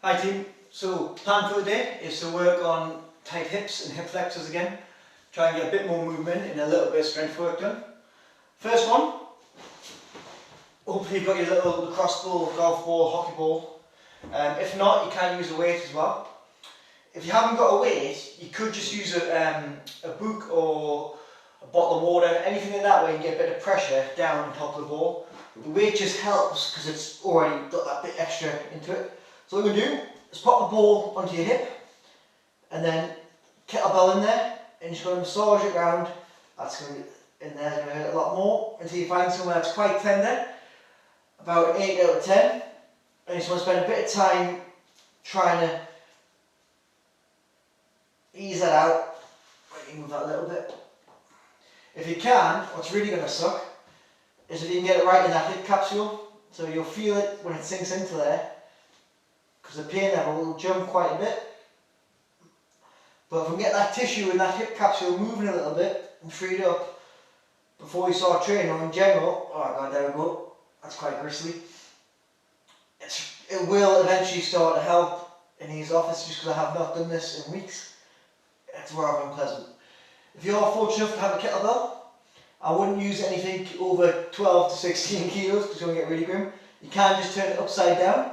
Hi team, so plan for the day is to work on tight hips and hip flexors again. Try and get a bit more movement and a little bit of strength work done. First one, hopefully you've got your little lacrosse ball, golf ball, hockey ball. If not, you can use a weight as well. If you haven't got a weight, you could just use a book or a bottle of water, anything in that way, and get a bit of pressure down on top of the ball. The weight just helps because it's already got that bit extra into it. So what we're going to do is pop the ball onto your hip and then kettlebell in there, and you're just going to massage it around. That's going to be in there, it's going to hurt a lot more until you find somewhere that's quite tender, about 8 out of 10. And you just want to spend a bit of time trying to ease that out. Maybe move that a little bit. If you can, what's really going to suck is if you can get it right in that hip capsule, so you'll feel it when it sinks into there, because the pain level will jump quite a bit. But if we can get that tissue in that hip capsule moving a little bit and freed up before you start training, or in general, oh god, there we go, that's quite gristly. It will eventually start to help and ease off. It's just because I have not done this in weeks. It's rather unpleasant. If you are fortunate enough to have a kettlebell, I wouldn't use anything over 12 to 16 kilos because you're going to get really grim. You can just turn it upside down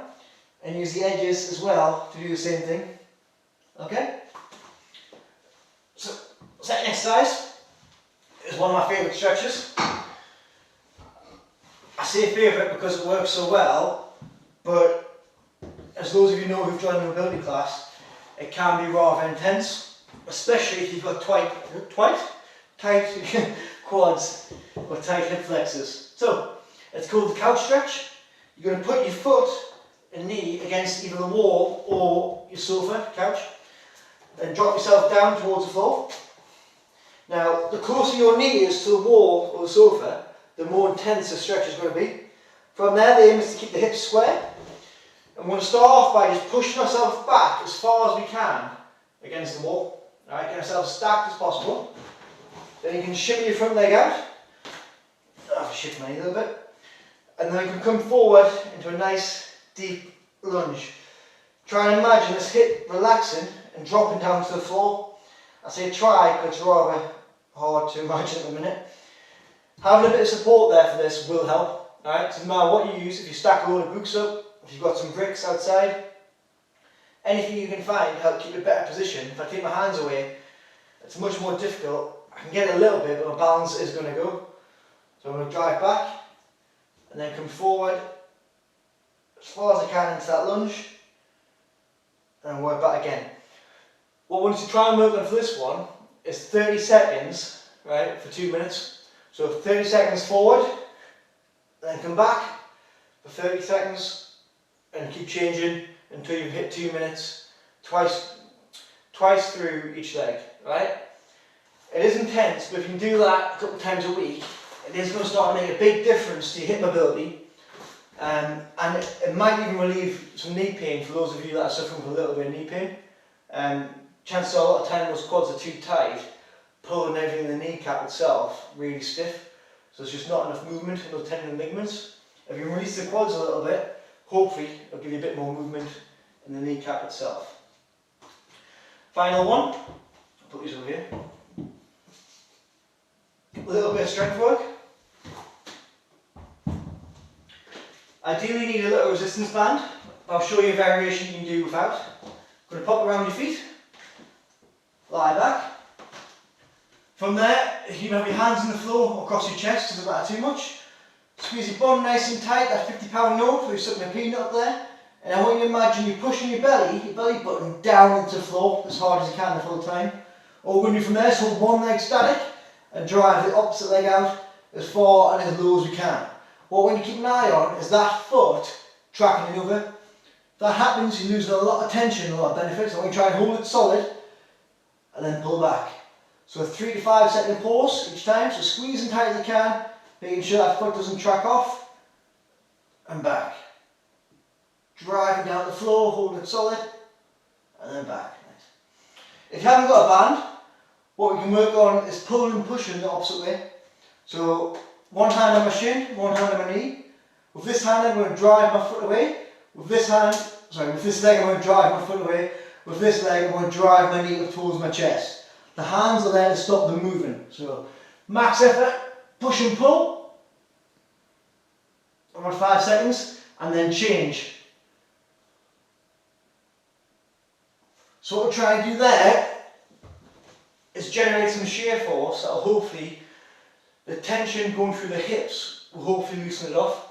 and use the edges as well to do the same thing. Okay? So, second exercise is one of my favourite stretches. I say favourite because it works so well, but as those of you know who've joined the mobility class, it can be rather intense, especially if you've got tight quads or tight hip flexors. So, it's called the couch stretch. You're going to put your foot and knee against either the wall or your sofa, couch, and drop yourself down towards the floor. Now, the closer your knee is to the wall or the sofa, the more intense the stretch is going to be. From there, the aim is to keep the hips square. I'm going to start off by just pushing ourselves back as far as we can against the wall. Alright, get ourselves stacked as possible. Then you can shimmy your front leg out. I'll shift my knee a little bit. And then you can come forward into a nice deep lunge. Try and imagine this hip relaxing and dropping down to the floor. I say try because it's rather hard to imagine at the minute. Having a bit of support there for this will help. Alright, so no matter what you use, if you stack a load of books up, if you've got some bricks outside, anything you can find to help keep a better position. If I take my hands away, it's much more difficult. I can get it a little bit, but my balance is going to go. So I'm going to drive back and then come forward as far as I can into that lunge and work back again. What I want you to try and work on for this one is 30 seconds, right, for 2 minutes. So 30 seconds forward, then come back for 30 seconds and keep changing until you've hit 2 minutes, twice through each leg, right? It is intense, but if you can do that a couple of times a week, it is going to start to make a big difference to your hip mobility, and it might even relieve some knee pain for those of you that are suffering from a little bit of knee pain. Chances are a lot of time those quads are too tight, pulling everything in the kneecap itself really stiff, so there's just not enough movement in those tendon and ligaments. If you release the quads a little bit, hopefully it'll give you a bit more movement in the kneecap itself. Final one, I'll put these over here. A little bit of strength work. Ideally you need a little resistance band. I'll show you a variation you can do without. I'm going to pop around your feet, lie back. From there, you can have your hands on the floor or across your chest, doesn't matter too much. Squeeze your bum nice and tight, that 50-pound note where you're sucking a peanut up there. And I want you to imagine you're pushing your belly button down into the floor as hard as you can the full time. All we're going to do from there is hold one leg static and drive the opposite leg out as far and as low as we can. What we're going to keep an eye on is that foot tracking the other. If that happens, you're losing a lot of tension, a lot of benefits. I want you to try and hold it solid and then pull back. So a 3 to 5 second pause each time, so squeeze as tight as you can, making sure that foot doesn't track off, and back. Driving down the floor, holding it solid, and then back. Nice. If you haven't got a band, what we can work on is pulling and pushing the opposite way. So one hand on my shin, one hand on my knee. With this hand I'm going to drive my foot away. With this hand sorry, with this leg I'm going to drive my foot away, with this leg I'm going to drive my knee up towards my chest. The hands are there to stop them moving. So max effort, push and pull, about 5 seconds, and then change. So what we're trying to do there is generate some shear force that will hopefully, the tension going through the hips will hopefully loosen it off.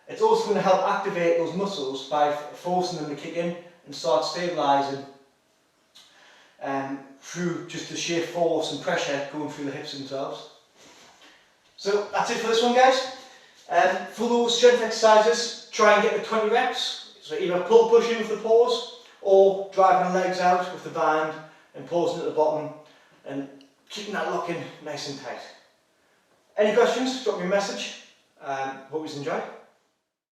It's also going to help activate those muscles by forcing them to kick in and start stabilising through just the sheer force and pressure going through the hips themselves. So that's it for this one, guys. For those strength exercises, try and get the 20 reps. So either pull pushing with the pause or driving the legs out with the band and pausing at the bottom and keeping that lock in nice and tight. Any questions? Drop me a message. Hope you enjoyed.